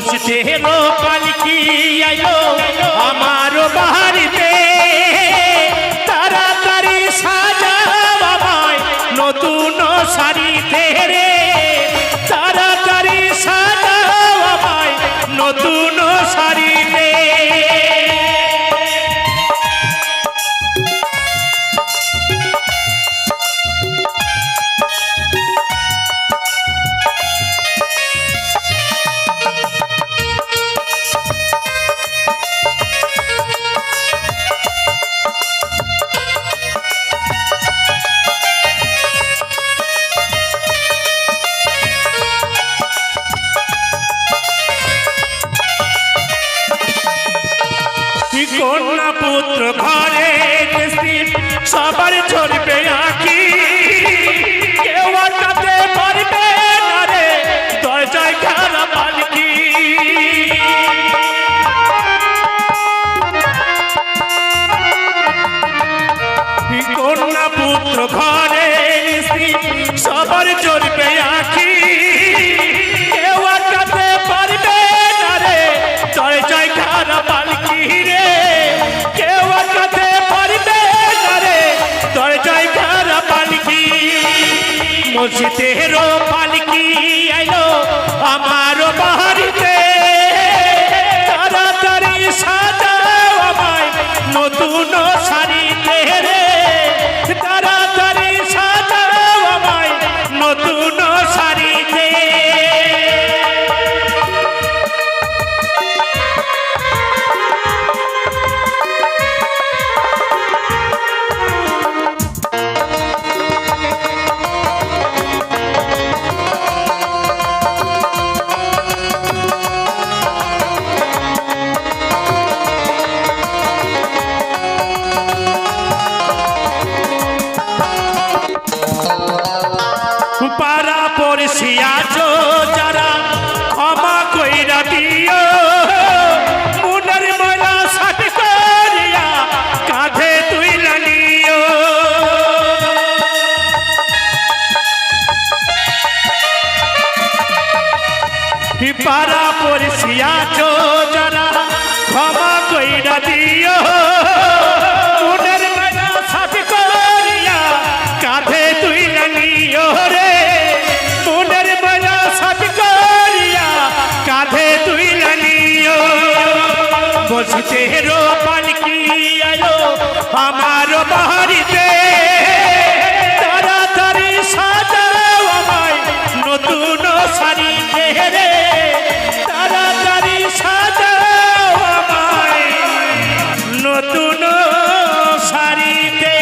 মসজিদেরও পালকি আইলো আমার বাড়িতে, তাড়াতাড়ি সাজাও আমায় নতুন শাড়িতে রে, তাড়াতাড়ি সাজাও আমায় নতুন শাড়িতে। কন্যা পুত্র ঘরে সবার ঝরবে আঁকি, কেউ আটকাতে পারবে না রে দরজায় খারাপ পালকি। কন্যা পুত্র ঘরে সবার ঝরবে আঁকি, কেউ আটকাতে পারবে না রে দরজায় খারাপ পালকি রে, কেউ আটকাতে পারবে না রে দরজায় খারাপ পালকি। মসজিদেরও পালকি আইলো আমার বাড়িতে, তাড়াতাড়ি সাজাও আমায় নতুন শাড়িতে রে, তাড়াতাড়ি সাজাও আমায় নতুন শাড়িতে। পাড়া পড়শি আছো যারা ক্ষমা কইরা দিও, মনের ময়লা সাথে করিয়া কাঁধে তুইলা নিও। পাড়া পড়শি আছো যারা ক্ষমা কইরা দিও, মনের ময়লা সাথে করিয়া কাঁধে তুইলা নিও রে, মনের ময়লা সাথে করিয়া কাঁধে তুইলা নিও। মসজিদেরও পালকি আইলো আমার বাড়িতে, তাড়াতাড়ি সাজাও আমায় নতুন শাড়িতে রে, তাড়াতাড়ি সাজাও আমায় নতুন শাড়িতে।